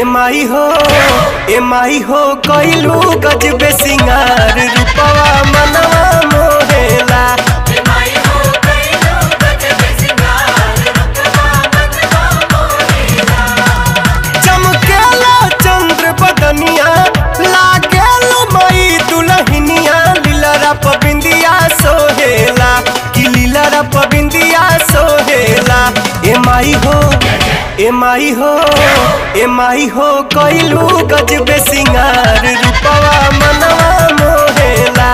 माई हो कइलू गजबे सिंगार रूपवा मनवा मोहेला। चमकेला चंद्र बदनिया लागेला मई दुल्हनिया लीलरा पबिंदिया सोहेला कि लीलरा पबिंदिया सोहेला। ए माई हो कइलू गजबे सिंगार रूपवा मनवा मोहेला।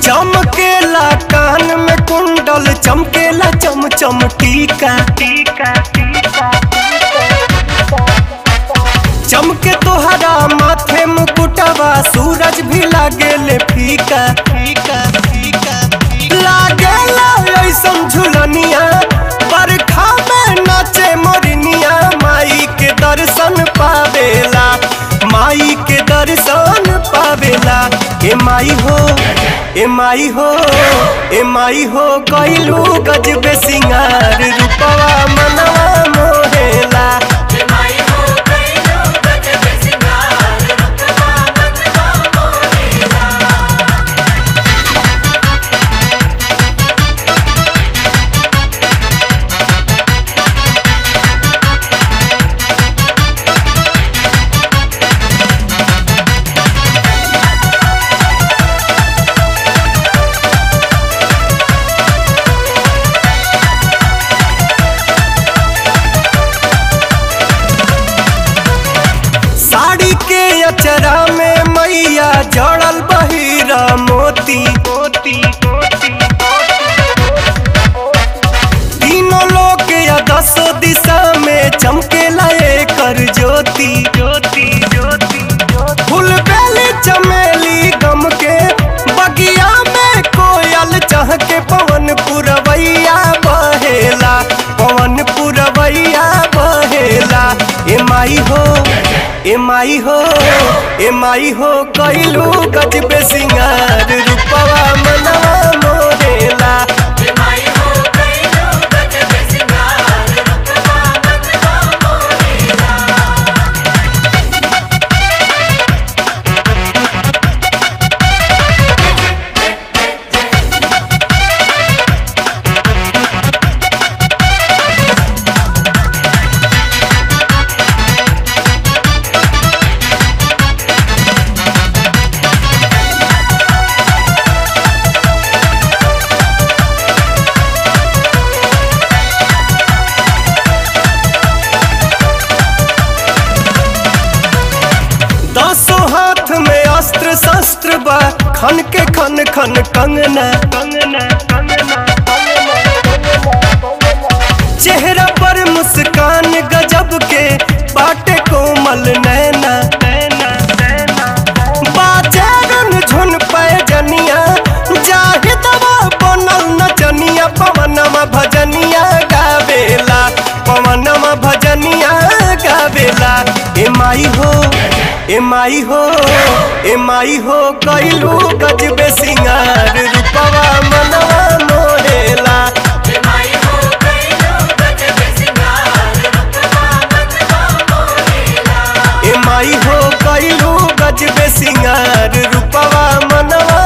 चमकेला कान में कुंडल चमकेला चम चम टीका चमके तोहरा माथे मुकुटवा सूरज भी लागेले फीका लागेला ऐसन झुलनिया बरखा में नाचे मोरनिया माई के दर्शन पावेला माई के दर्शन पावेला। ए माई हो कइलू गजबे सिंगार रूपवा मनवा मोहेला। चरा में मैया जड़ल बहिरा मोती तीनों लोग या 10 दिशा में चमकेला एकर ज्योति फूल बेली चमेली गम के बगिया में कोयल चह के पवन पुरवैया बहेला ए माई हो कइलू गजबे सिंगार रूपवा मनवा मोहेला। शस्त्र बा खन के खन खन कंगना चेहरा पर मुस्कान गजब के बाटे कोमल नैना बाजारन झुन पैजनिया जाहि दवा बनल नचनिया पवनमा भजनिया गावेला ए माई हो कइलू गजबे सिंगार रूपवा मनवा मोहेला। ए माई हो कइलू गजबे सिंगार रूपवा मनवा